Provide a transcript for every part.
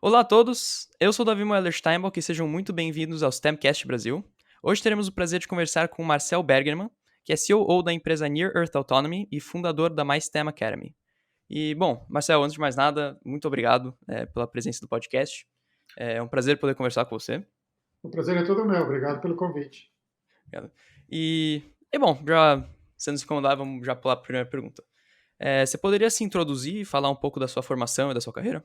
Olá a todos, eu sou Davi Moeller Steinbock e sejam muito bem-vindos ao STEMcast Brasil. Hoje teremos o prazer de conversar com o Marcel Bergerman, que é CEO da empresa Near Earth Autonomy e fundador da MySTEM Academy. E, bom, Marcel, antes de mais nada, muito obrigado pela presença do podcast. É um prazer poder conversar com você. O prazer é todo meu, obrigado pelo convite. Obrigado. Bom, já sendo se incomodar, vamos já pular para a primeira pergunta. Você poderia se introduzir e falar um pouco da sua formação e da sua carreira?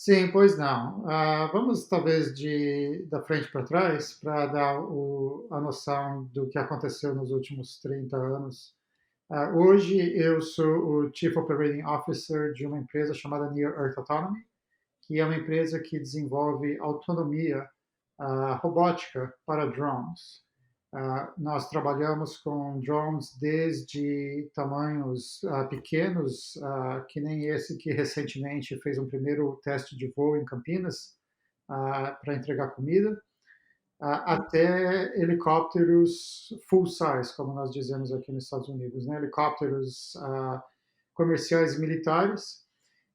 Sim, pois não. Vamos talvez da frente para trás para dar a noção do que aconteceu nos últimos 30 anos. Hoje eu sou o Chief Operating Officer de uma empresa chamada Near Earth Autonomy, que é uma empresa que desenvolve autonomia robótica para drones. Nós trabalhamos com drones desde tamanhos pequenos, que nem esse que recentemente fez um primeiro teste de voo em Campinas para entregar comida, até helicópteros full size, como nós dizemos aqui nos Estados Unidos, né? Helicópteros comerciais e militares.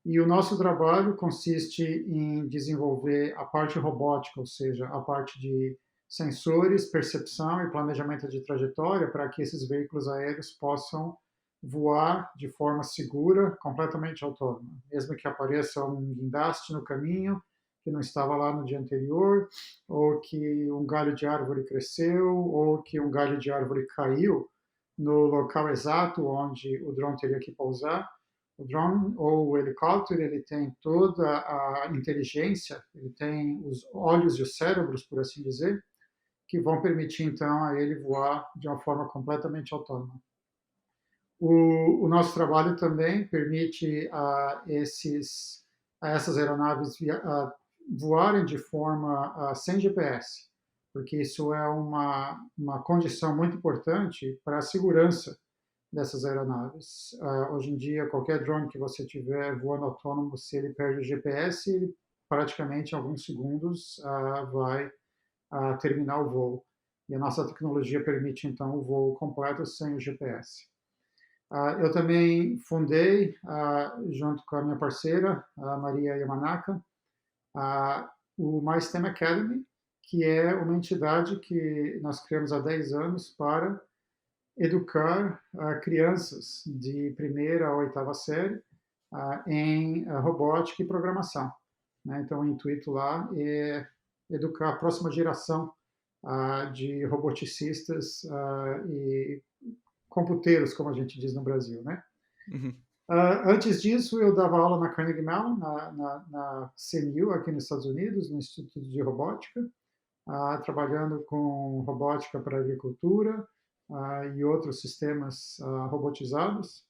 E o nosso trabalho consiste em desenvolver a parte robótica, ou seja, a parte de sensores, percepção e planejamento de trajetória para que esses veículos aéreos possam voar de forma segura, completamente autônoma. Mesmo que apareça um guindaste no caminho que não estava lá no dia anterior, ou que um galho de árvore cresceu, ou que um galho de árvore caiu no local exato onde o drone teria que pousar, o drone ou o helicóptero, ele tem toda a inteligência, ele tem os olhos e os cérebros, por assim dizer, que vão permitir então a ele voar de uma forma completamente autônoma. O nosso trabalho também permite a essas aeronaves voarem de forma sem GPS, porque isso é uma condição muito importante para a segurança dessas aeronaves. Hoje em dia, qualquer drone que você tiver voando autônomo, se ele perde o GPS, ele praticamente em alguns segundos vai terminar o voo. E a nossa tecnologia permite, então, o voo completo sem o GPS. Eu também fundei, junto com a minha parceira, a Maria Yamanaka, o MySTEM Academy, que é uma entidade que nós criamos há 10 anos para educar crianças de primeira a oitava série em robótica e programação. Né? Então, o intuito lá é educar a próxima geração de roboticistas e computeiros, como a gente diz no Brasil. Né? Uhum. Antes disso, eu dava aula na Carnegie Mellon, na CMU, aqui nos Estados Unidos, no Instituto de Robótica, trabalhando com robótica para agricultura e outros sistemas robotizados.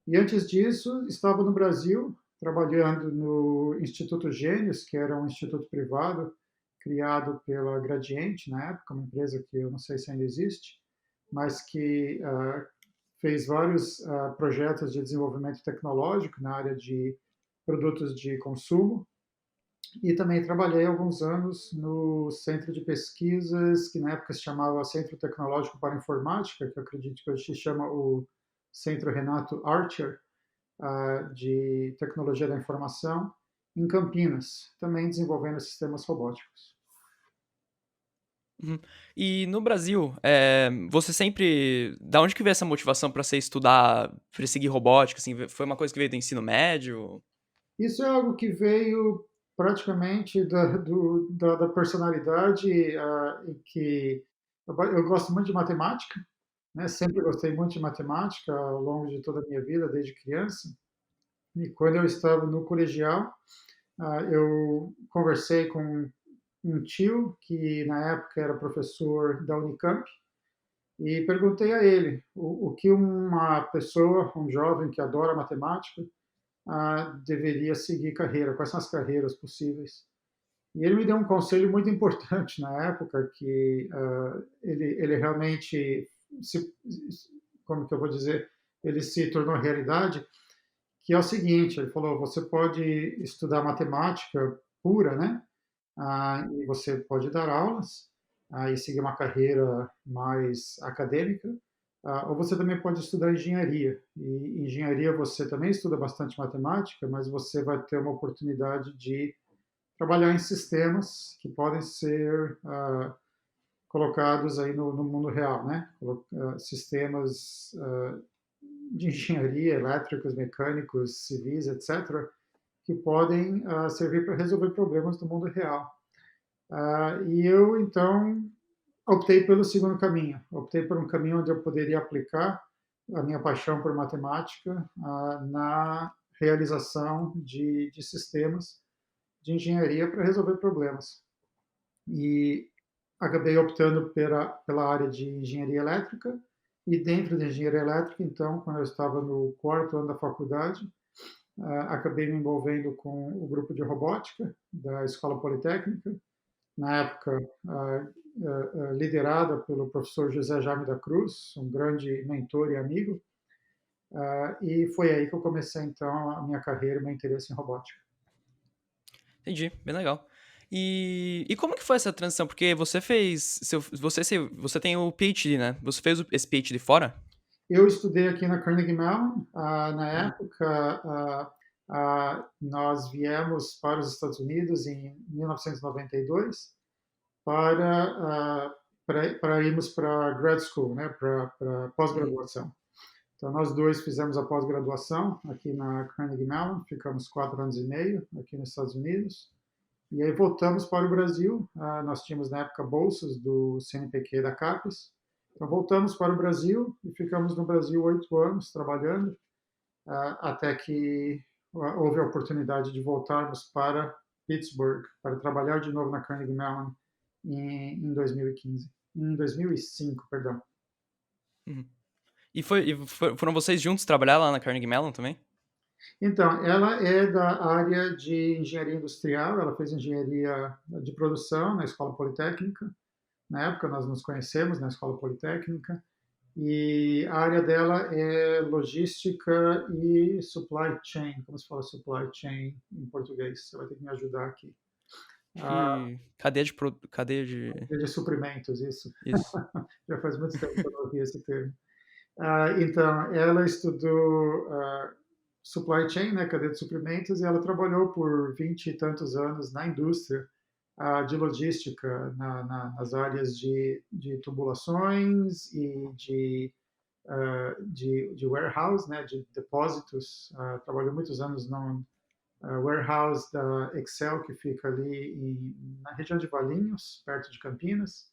E antes disso, estava no Brasil, trabalhando no Instituto Gênios, que era um instituto privado criado pela Gradiente, na época, uma empresa que eu não sei se ainda existe, mas que fez vários projetos de desenvolvimento tecnológico na área de produtos de consumo. E também trabalhei alguns anos no centro de pesquisas, que na época se chamava Centro Tecnológico para Informática, que eu acredito que hoje se chama o Centro Renato Archer, de Tecnologia da Informação, em Campinas, também desenvolvendo sistemas robóticos. Uhum. E no Brasil, você sempre. Da onde que veio essa motivação para você estudar, para seguir robótica? Assim, foi uma coisa que veio do ensino médio? Isso é algo que veio praticamente da personalidade, em que eu gosto muito de matemática, né? Sempre gostei muito de matemática ao longo de toda a minha vida, desde criança. E quando eu estava no colegial, eu conversei com um tio que na época era professor da Unicamp e perguntei a ele o que uma pessoa, um jovem que adora matemática, deveria seguir carreira, quais são as carreiras possíveis. E ele me deu um conselho muito importante na época, que ele realmente, se, como que eu vou dizer, ele se tornou realidade, que é o seguinte, ele falou, você pode estudar matemática pura, né? E você pode dar aulas e seguir uma carreira mais acadêmica, ou você também pode estudar engenharia. E engenharia você também estuda bastante matemática, mas você vai ter uma oportunidade de trabalhar em sistemas que podem ser colocados aí no mundo real, né? Sistemas de engenharia, elétricos, mecânicos, civis, etc., que podem servir para resolver problemas do mundo real. E eu, então, optei pelo segundo caminho. Optei por um caminho onde eu poderia aplicar a minha paixão por matemática na realização de sistemas de engenharia para resolver problemas. E acabei optando pela área de engenharia elétrica, e dentro da engenharia elétrica, então, quando eu estava no quarto ano da faculdade, acabei me envolvendo com o grupo de robótica da Escola Politécnica, na época liderada pelo professor José Jaime da Cruz, um grande mentor e amigo, e foi aí que eu comecei, então, a minha carreira e meu interesse em robótica. Entendi, bem legal. E como que foi essa transição? Porque você fez. Você tem o PhD, né? Você fez esse PhD fora? Eu estudei aqui na Carnegie Mellon. Na Uhum. época, nós viemos para os Estados Unidos em 1992 para irmos para grad school, né, para Uhum. pós-graduação. Então, nós dois fizemos a pós-graduação aqui na Carnegie Mellon, ficamos 4 anos e meio aqui nos Estados Unidos, e aí voltamos para o Brasil. Nós tínhamos, na época, bolsas do CNPq e da CAPES. Então, voltamos para o Brasil e ficamos no Brasil 8 anos trabalhando, até que houve a oportunidade de voltarmos para Pittsburgh, para trabalhar de novo na Carnegie Mellon em 2015. Em 2005, perdão. Uhum. Foram vocês juntos trabalhar lá na Carnegie Mellon também? Então, ela é da área de engenharia industrial, ela fez engenharia de produção na Escola Politécnica. Na época, nós nos conhecemos na Escola Politécnica. E a área dela é logística e supply chain. Como se fala supply chain em português? Você vai ter que me ajudar aqui. Acho que cadeia de. De suprimentos, isso. Isso. Já faz muito tempo que eu não ouvi esse termo. Então, ela estudou supply chain, né, cadeia de suprimentos, e ela trabalhou por 20 e tantos anos na indústria de logística, nas áreas de tubulações e de warehouse, né, de depósitos. Trabalhou muitos anos no warehouse da Excel, que fica ali na região de Valinhos, perto de Campinas.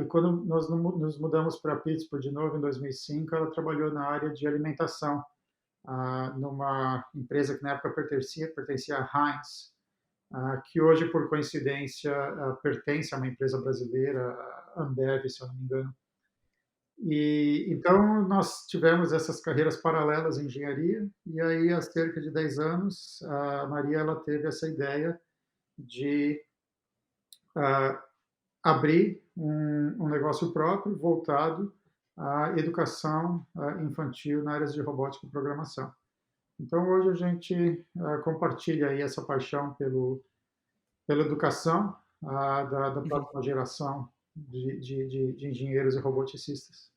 E quando nós nos mudamos para Pittsburgh de novo, em 2005, ela trabalhou na área de alimentação, numa empresa que na época pertencia à Heinz, que hoje, por coincidência, pertence a uma empresa brasileira, a Ambev, se eu não me engano. E então nós tivemos essas carreiras paralelas em engenharia, e aí há cerca de 10 anos a Maria ela teve essa ideia de abrir um negócio próprio voltado à educação infantil na área de robótica e programação. Então hoje a gente compartilha aí essa paixão pela educação da Uhum. próxima geração de engenheiros e roboticistas.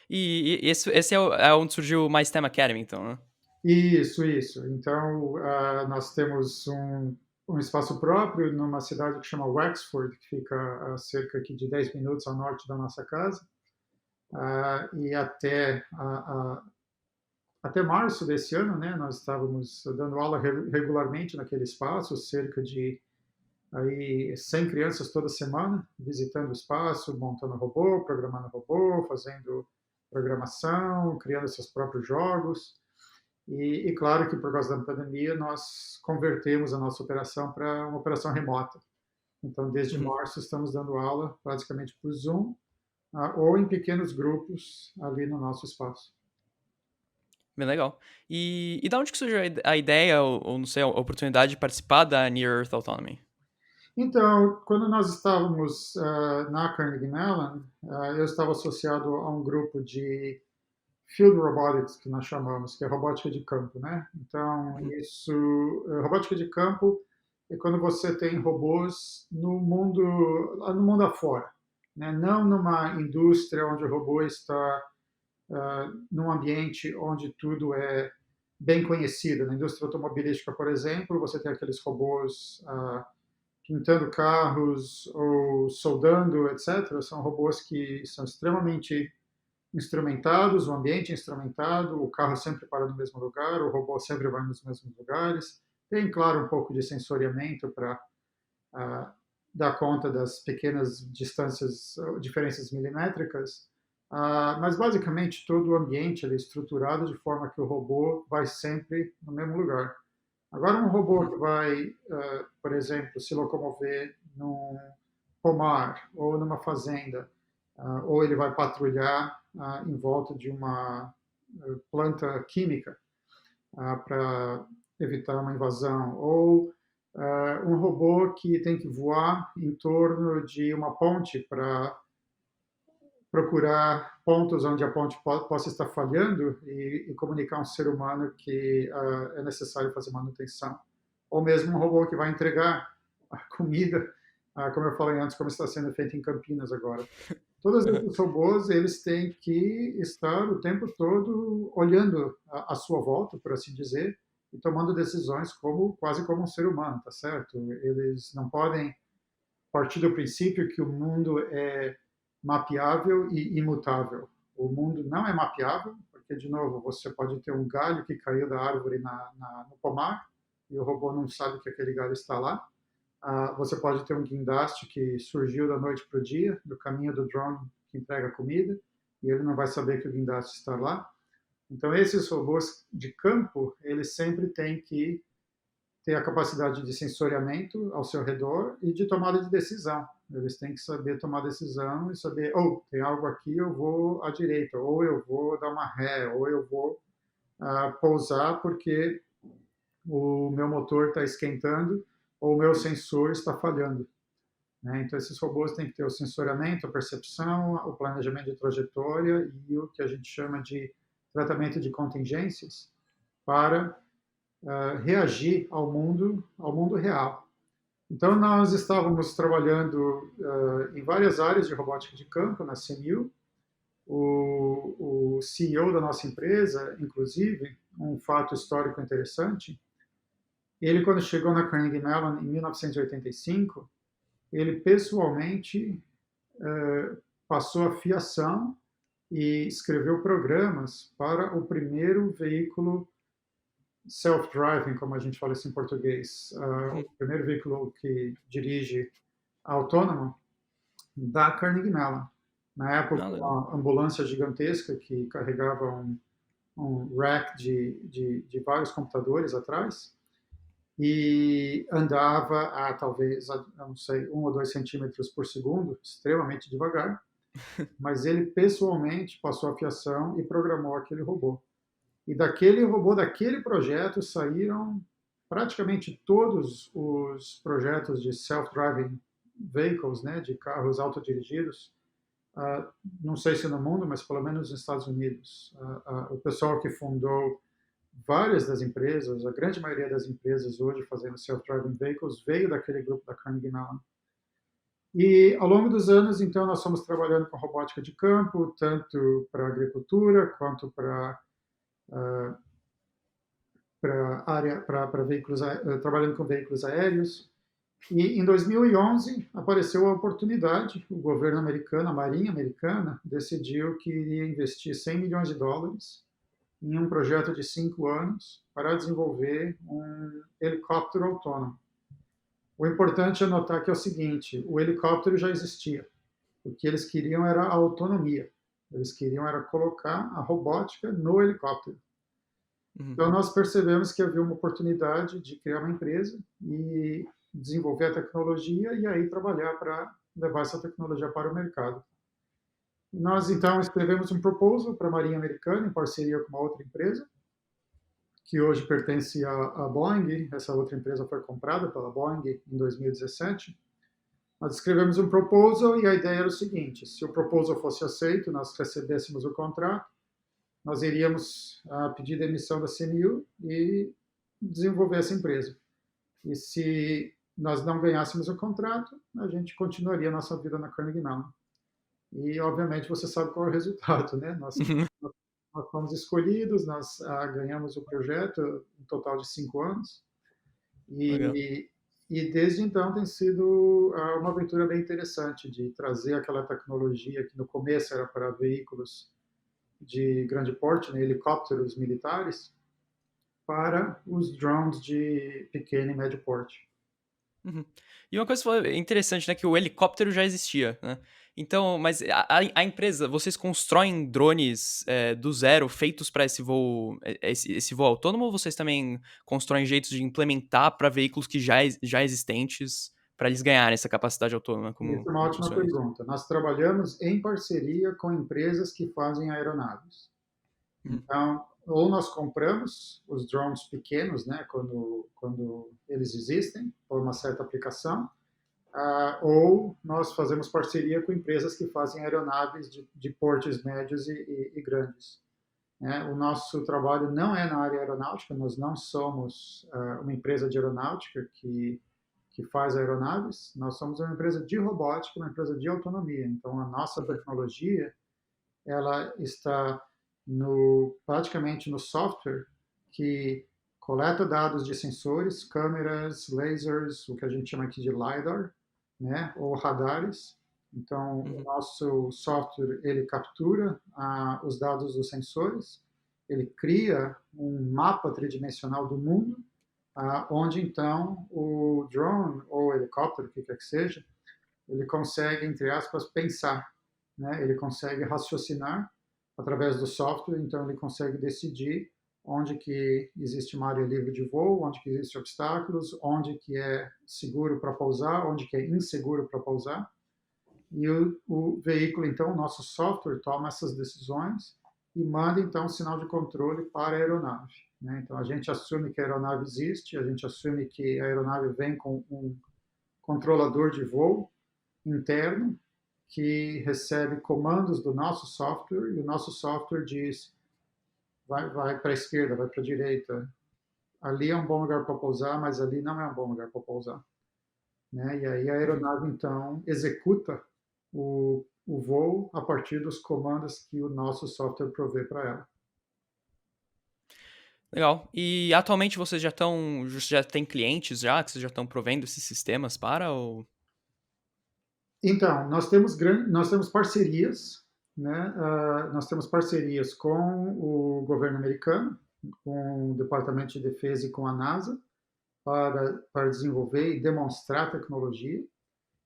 E esse é onde surgiu o My STEM Academy, então, né? Isso, isso. Então, nós temos um espaço próprio numa cidade que chama Wexford, que fica a cerca aqui de 10 minutos ao norte da nossa casa. E até março desse ano, né, nós estávamos dando aula regularmente naquele espaço, cerca de aí 100 crianças toda semana, visitando o espaço, montando robô, programando robô, fazendo programação, criando seus próprios jogos. E claro que por causa da pandemia nós convertemos a nossa operação para uma operação remota. Então, desde Uhum. março estamos dando aula praticamente por Zoom ou em pequenos grupos ali no nosso espaço. Bem legal. E da onde que surgiu a ideia, ou não sei, a oportunidade de participar da Near Earth Autonomy? Então, quando nós estávamos na Carnegie Mellon, eu estava associado a um grupo de Field Robotics, que nós chamamos, que é robótica de campo, né? Então, Uhum. robótica de campo é quando você tem robôs no mundo afora, né? Não numa indústria onde o robô está num ambiente onde tudo é bem conhecida. Na indústria automobilística, por exemplo, você tem aqueles robôs pintando carros ou soldando, etc. São robôs que são extremamente instrumentados, o ambiente é instrumentado, o carro sempre para no mesmo lugar, o robô sempre vai nos mesmos lugares. Tem, claro, um pouco de sensoriamento para dar conta das pequenas distâncias, diferenças milimétricas, mas basicamente todo o ambiente é estruturado de forma que o robô vai sempre no mesmo lugar. Agora, um robô Uhum. que vai, por exemplo, se locomover num pomar ou numa fazenda, ou ele vai patrulhar em volta de uma planta química para evitar uma invasão, ou um robô que tem que voar em torno de uma ponte para procurar pontos onde a ponte possa estar falhando e comunicar a um ser humano que é necessário fazer manutenção. Ou mesmo um robô que vai entregar a comida, como eu falei antes, como está sendo feito em Campinas agora. Todos esses robôs, eles têm que estar o tempo todo olhando a sua volta, por assim dizer, e tomando decisões como quase como um ser humano, tá certo? Eles não podem partir do princípio que o mundo é mapeável e imutável. O mundo não é mapeável, porque, de novo, você pode ter um galho que caiu da árvore no pomar e o robô não sabe que aquele galho está lá. Você pode ter um guindaste que surgiu da noite para o dia, do caminho do drone que entrega comida, e ele não vai saber que o guindaste está lá. Então, esses robôs de campo, eles sempre têm que ter a capacidade de sensoriamento ao seu redor e de tomada de decisão. Eles têm que saber tomar decisão e saber, tem algo aqui, eu vou à direita, ou eu vou dar uma ré, ou eu vou pousar porque o meu motor está esquentando ou o meu sensor está falhando. Né? Então, esses robôs têm que ter o sensoriamento, a percepção, o planejamento de trajetória e o que a gente chama de tratamento de contingências para reagir ao mundo real. Então, nós estávamos trabalhando em várias áreas de robótica de campo na CNU. O CEO da nossa empresa, inclusive, um fato histórico interessante, ele, quando chegou na Carnegie Mellon em 1985, ele pessoalmente passou a fiação e escreveu programas para o primeiro veículo self-driving, como a gente fala isso em português, o primeiro veículo que dirige autônomo da Carnegie Mellon. Na época, Ah, legal. uma ambulância gigantesca que carregava um rack de vários computadores atrás e andava a talvez, não sei, 1 ou 2 centímetros por segundo, extremamente devagar, mas ele pessoalmente passou a fiação e programou aquele robô. E daquele robô, daquele projeto, saíram praticamente todos os projetos de self-driving vehicles, né, de carros autodirigidos, não sei se no mundo, mas pelo menos nos Estados Unidos. O pessoal que fundou várias das empresas, a grande maioria das empresas hoje fazendo self-driving vehicles, veio daquele grupo da Carnegie Mellon. E ao longo dos anos, então, nós fomos trabalhando com robótica de campo, tanto para agricultura quanto para veículos, trabalhando com veículos aéreos. E em 2011 apareceu a oportunidade, o governo americano, a Marinha Americana, decidiu que iria investir US$ 100 milhões em um projeto de 5 anos para desenvolver um helicóptero autônomo. O importante é notar que é o seguinte, o helicóptero já existia. O que eles queriam era a autonomia. Eles queriam era colocar a robótica no helicóptero. Uhum. Então, nós percebemos que havia uma oportunidade de criar uma empresa e desenvolver a tecnologia e aí trabalhar para levar essa tecnologia para o mercado. Nós, então, escrevemos um proposal para a Marinha Americana, em parceria com uma outra empresa, que hoje pertence à Boeing. Essa outra empresa foi comprada pela Boeing em 2017. Nós escrevemos um proposal e a ideia era o seguinte, se o proposal fosse aceito, nós recebêssemos o contrato, nós iríamos pedir demissão da CNU e desenvolver essa empresa. E se nós não ganhássemos o contrato, a gente continuaria a nossa vida na Carnegie Mellon. E, obviamente, você sabe qual é o resultado, né? nós fomos escolhidos, nós ganhamos o projeto, um total de 5 anos, Legal. e, e desde então tem sido uma aventura bem interessante de trazer aquela tecnologia que no começo era para veículos de grande porte, né, helicópteros militares, para os drones de pequeno e médio porte. Uhum. E uma coisa que você falou interessante, né, que o helicóptero já existia, né? Então, mas a empresa, vocês constroem drones do zero, feitos para esse voo, esse voo autônomo, ou vocês também constroem jeitos de implementar para veículos que já existentes, para eles ganharem essa capacidade autônoma? Isso Como, é uma como ótima funciona isso? pergunta. Nós trabalhamos em parceria com empresas que fazem aeronaves. Uhum. Então, ou nós compramos os drones pequenos, né, quando eles existem, por uma certa aplicação, ou nós fazemos parceria com empresas que fazem aeronaves de portes médios e grandes. Né? O nosso trabalho não é na área aeronáutica, nós não somos uma empresa de aeronáutica que faz aeronaves, nós somos uma empresa de robótica, uma empresa de autonomia. Então, a nossa Uhum. tecnologia ela está praticamente no software que coleta dados de sensores, câmeras, lasers, o que a gente chama aqui de LiDAR, né, ou radares. Então, o Uhum. nosso software ele captura os dados dos sensores, ele cria um mapa tridimensional do mundo, onde então o drone ou helicóptero, o que quer que seja, ele consegue, entre aspas, pensar, né? Ele consegue raciocinar através do software, então ele consegue decidir onde que existe uma área livre de voo, onde que existem obstáculos, onde que é seguro para pousar, onde que é inseguro para pousar. E o veículo, então, o nosso software toma essas decisões e manda, então, um sinal de controle para a aeronave. Né? Então, a gente assume que a aeronave existe, a gente assume que a aeronave vem com um controlador de voo interno que recebe comandos do nosso software e o nosso software diz vai para a esquerda, vai para a direita. Ali é um bom lugar para pousar, mas ali não é um bom lugar para pousar. Né? E aí a Uhum. aeronave, então, executa o voo a partir dos comandos que o nosso software provê para ela. Legal. E atualmente vocês já têm clientes já, que vocês já estão provendo esses sistemas para, ou... Então, nós temos parcerias, né? Nós temos parcerias com o governo americano, com o Departamento de Defesa e com a NASA, para desenvolver e demonstrar tecnologia.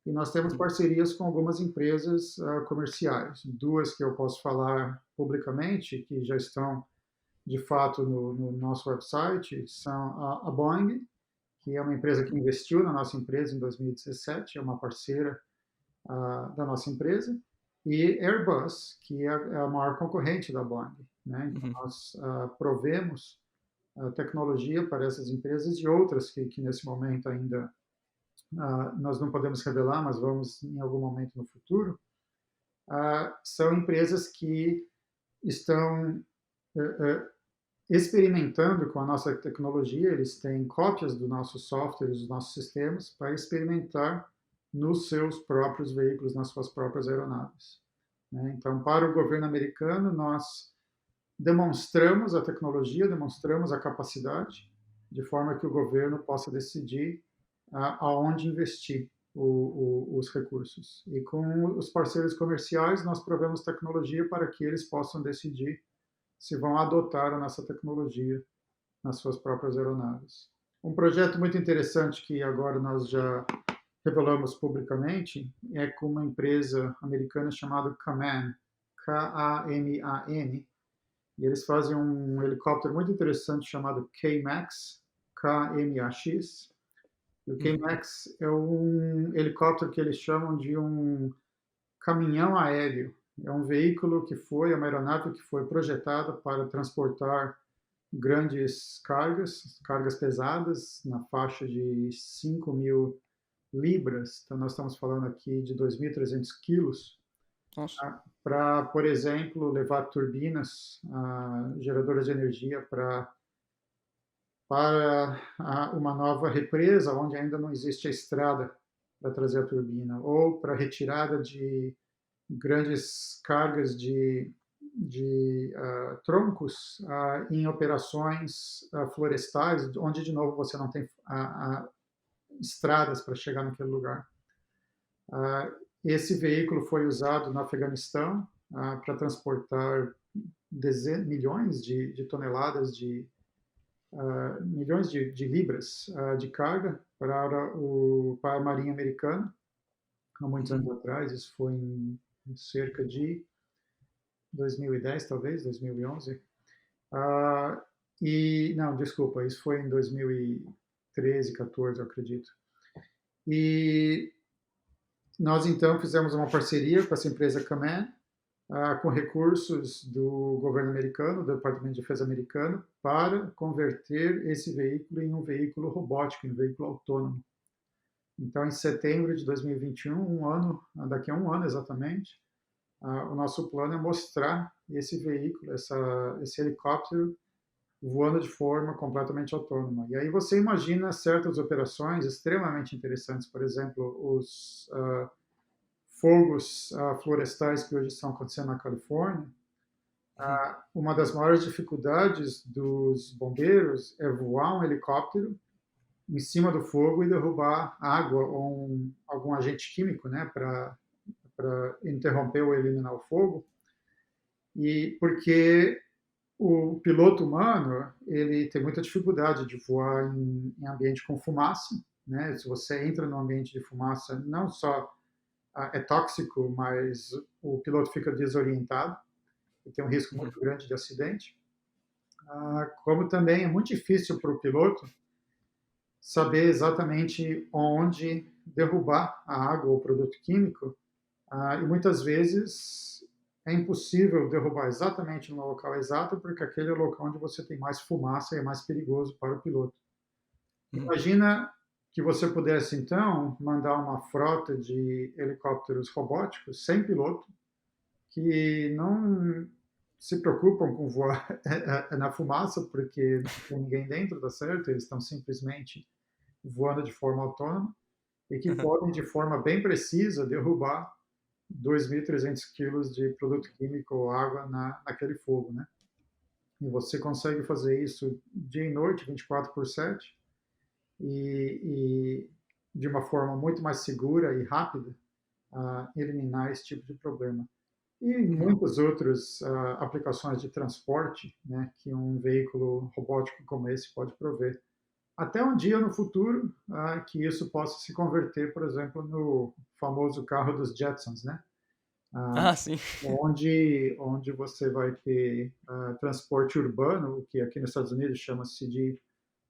E nós temos Uhum. parcerias com algumas empresas comerciais. Duas que eu posso falar publicamente, que já estão de fato no nosso website, são a Boeing, que é uma empresa que investiu na nossa empresa em 2017, é uma parceira da nossa empresa, e Airbus, que é a maior concorrente da Boeing. Né? Então, Uhum. nós provemos tecnologia para essas empresas e outras que nesse momento ainda nós não podemos revelar, mas vamos em algum momento no futuro, são empresas que estão experimentando com a nossa tecnologia, eles têm cópias do nosso software, dos nossos sistemas, para experimentar nos seus próprios veículos, nas suas próprias aeronaves. Né? Então, para o governo americano, nós demonstramos a tecnologia, demonstramos a capacidade, de forma que o governo possa decidir aonde investir os recursos. E com os parceiros comerciais, nós provemos tecnologia para que eles possam decidir se vão adotar a nossa tecnologia nas suas próprias aeronaves. Um projeto muito interessante que agora nós já revelamos publicamente é com uma empresa americana chamada Kaman, Kaman, e eles fazem um helicóptero muito interessante chamado K-Max, KMAX. E o Uhum. K-Max é um helicóptero que eles chamam de um caminhão aéreo. É um veículo que foi, é uma aeronave que foi projetada para transportar grandes cargas, cargas pesadas, na faixa de 5.000 libras. Então, nós estamos falando aqui de 2.300 quilos, Nossa. para, por exemplo, levar turbinas, geradoras de energia para uma nova represa, onde ainda não existe a estrada para trazer a turbina, ou para retirada de grandes cargas troncos em operações florestais, onde, de novo, você não tem estradas para chegar naquele lugar. Esse veículo foi usado no Afeganistão para transportar milhões de toneladas, milhões de libras de carga para a Marinha Americana, há muitos anos atrás. Isso foi em cerca de 2010, talvez, 2011. Não, desculpa, isso foi em 2013, 14, eu acredito. E nós, então, fizemos uma parceria com essa empresa Kaman, com recursos do governo americano, do Departamento de Defesa americano, para converter esse veículo em um veículo robótico, em um veículo autônomo. Então, em setembro de 2021, daqui a um ano exatamente, o nosso plano é mostrar esse veículo, esse helicóptero, voando de forma completamente autônoma. E aí você imagina certas operações extremamente interessantes, por exemplo, os fogos florestais que hoje estão acontecendo na Califórnia. Uma das maiores dificuldades dos bombeiros é voar um helicóptero em cima do fogo e derrubar água ou algum agente químico, né, para interromper ou eliminar o fogo. E porque o piloto humano, ele tem muita dificuldade de voar em ambiente com fumaça, né? Se você entra num ambiente de fumaça, não só é tóxico, mas o piloto fica desorientado e tem um risco muito grande de acidente. Como também é muito difícil para o piloto saber exatamente onde derrubar a água ou produto químico, e muitas vezes é impossível derrubar exatamente no local exato, porque aquele é o local onde você tem mais fumaça e é mais perigoso para o piloto. Imagina que você pudesse, então, mandar uma frota de helicópteros robóticos sem piloto, que não se preocupam com voar na fumaça, porque não tem ninguém dentro, tá certo? Eles estão simplesmente voando de forma autônoma e que podem, de forma bem precisa, derrubar 2.300 quilos de produto químico ou água naquele fogo, né? E você consegue fazer isso dia e noite, 24/7, e de uma forma muito mais segura e rápida, eliminar esse tipo de problema. E muitas outras aplicações de transporte, né, que um veículo robótico como esse pode prover. Até um dia no futuro que isso possa se converter, por exemplo, no famoso carro dos Jetsons, né? Sim. Onde você vai ter transporte urbano, o que aqui nos Estados Unidos chama-se de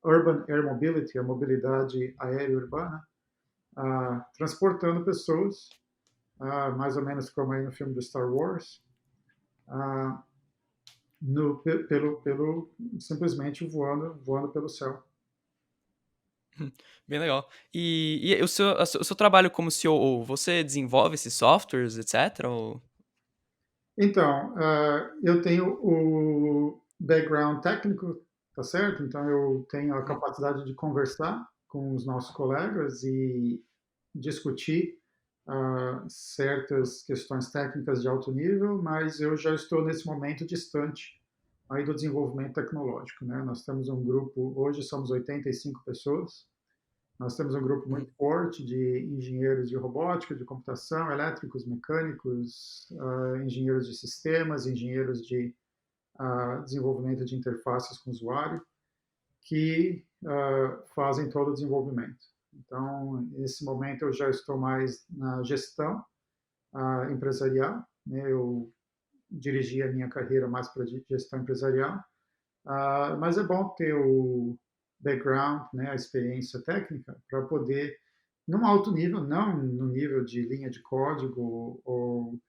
Urban Air Mobility, a mobilidade aérea urbana, transportando pessoas, mais ou menos como aí no filme do Star Wars, simplesmente voando pelo céu. Bem legal. E o seu trabalho como COO, você desenvolve esses softwares, etc? Ou... Então, eu tenho o background técnico, tá certo? Então, eu tenho a capacidade de conversar com os nossos colegas e discutir certas questões técnicas de alto nível, mas eu já estou nesse momento distante aí do desenvolvimento tecnológico, né? Nós temos um grupo, hoje somos 85 pessoas. Nós temos um grupo muito forte de engenheiros de robótica, de computação, elétricos, mecânicos, engenheiros de sistemas, engenheiros de desenvolvimento de interfaces com o usuário, que fazem todo o desenvolvimento. Então, nesse momento, eu já estou mais na gestão empresarial, né? Eu dirigi a minha carreira mais para gestão empresarial, mas é bom ter o background, né, a experiência técnica, para poder, num alto nível, não no nível de linha de código ou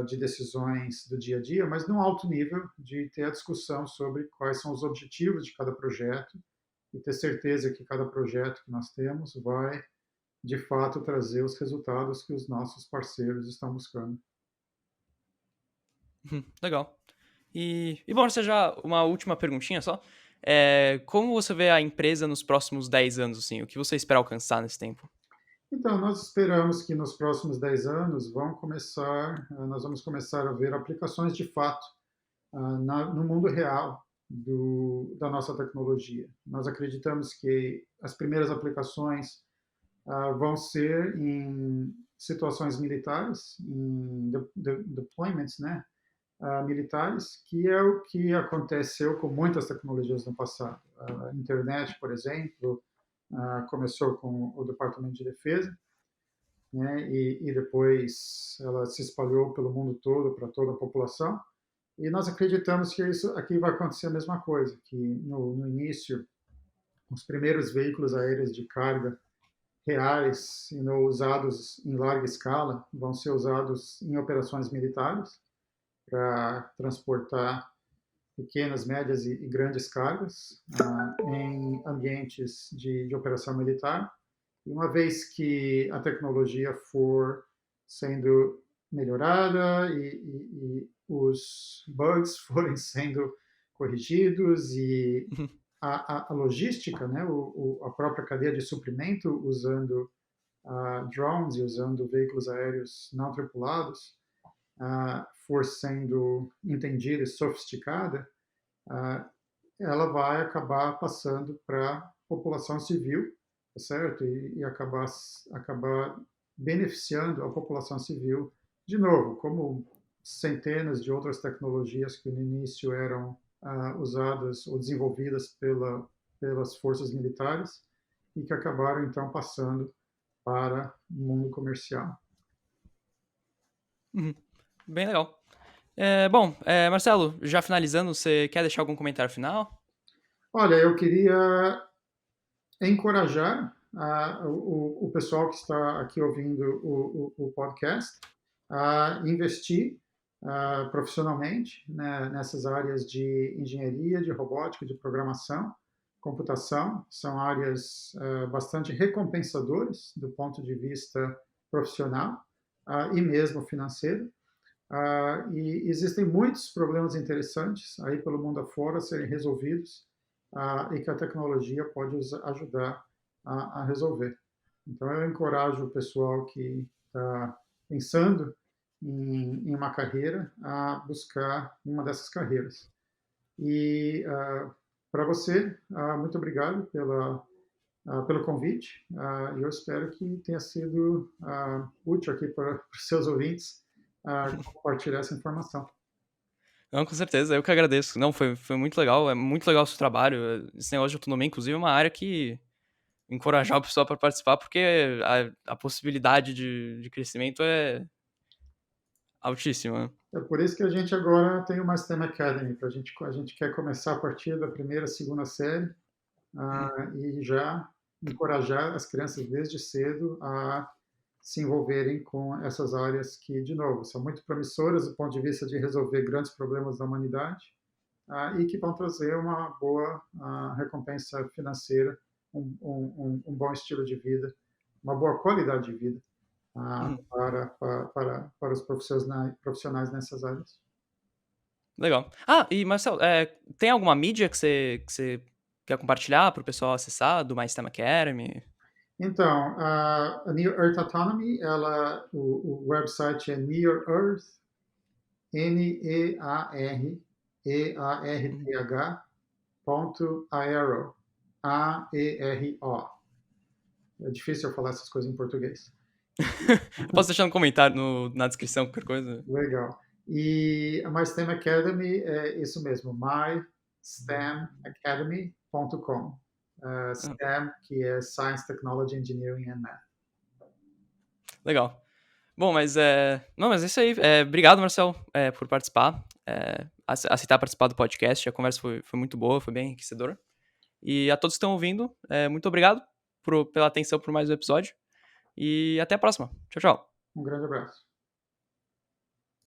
de decisões do dia a dia, mas num alto nível de ter a discussão sobre quais são os objetivos de cada projeto e ter certeza que cada projeto que nós temos vai, de fato, trazer os resultados que os nossos parceiros estão buscando. Legal. Bom, você já uma última perguntinha só. Como você vê a empresa nos próximos 10 anos, assim? O que você espera alcançar nesse tempo? Então, nós esperamos que nos próximos 10 anos nós vamos começar a ver aplicações de fato no mundo real da nossa tecnologia. Nós acreditamos que as primeiras aplicações vão ser em situações militares, em deployments, né, militares, que é o que aconteceu com muitas tecnologias no passado. A internet, por exemplo, começou com o Departamento de Defesa, né, e depois ela se espalhou pelo mundo todo, para toda a população. E nós acreditamos que isso aqui vai acontecer a mesma coisa, que no início, os primeiros veículos aéreos de carga reais usados em larga escala vão ser usados em operações militares para transportar pequenas, médias e grandes cargas em ambientes de operação militar. E uma vez que a tecnologia for sendo melhorada e os bugs forem sendo corrigidos e a logística, né, a própria cadeia de suprimento usando drones e usando veículos aéreos não tripulados for sendo entendida e sofisticada, ela vai acabar passando para a população civil, tá certo? E acabar beneficiando a população civil, de novo, como centenas de outras tecnologias que no início eram usadas ou desenvolvidas pelas forças militares e que acabaram então passando para o mundo comercial. Uhum. Bem legal. Marcelo, já finalizando, você quer deixar algum comentário final? Olha, eu queria encorajar o pessoal que está aqui ouvindo o podcast a investir profissionalmente, né, nessas áreas de engenharia, de robótica, de programação, computação. São áreas bastante recompensadoras do ponto de vista profissional e mesmo financeiro. E existem muitos problemas interessantes aí pelo mundo afora a serem resolvidos e que a tecnologia pode ajudar a resolver. Então, eu encorajo o pessoal que está pensando em uma carreira a buscar uma dessas carreiras. E para você, muito obrigado pelo convite. Eu espero que tenha sido útil aqui para os seus ouvintes compartilhar essa informação. Não, com certeza, eu que agradeço. Não, foi muito legal, é muito legal o seu trabalho. Esse negócio de autonomia, inclusive, é uma área que encorajar o pessoal para participar, porque a possibilidade de crescimento é altíssima. É por isso que a gente agora tem uma STEM Academy, a gente quer começar a partir da primeira, segunda série e já encorajar as crianças desde cedo a se envolverem com essas áreas que, de novo, são muito promissoras do ponto de vista de resolver grandes problemas da humanidade e que vão trazer uma boa recompensa financeira, um bom estilo de vida, uma boa qualidade de vida para os profissionais nessas áreas. Legal. E Marcelo, tem alguma mídia que você quer compartilhar para o pessoal acessar do My STEM Academy? Então, a Near Earth Autonomy, o website é Near Earth, NEAREARTH.aero, AERO. É difícil eu falar essas coisas em português. Eu posso deixar no comentário, na descrição, qualquer coisa. Legal. E a My STEM Academy é isso mesmo, mystemacademy.com. STEM, que é Science, Technology, Engineering and Math. Legal. Bom, mas não, mas é isso aí. Obrigado, Marcelo, por participar, aceitar participar do podcast. A conversa foi muito boa, foi bem enriquecedora. E a todos que estão ouvindo, muito obrigado pela atenção por mais um episódio. E até a próxima. Tchau, tchau. Um grande abraço.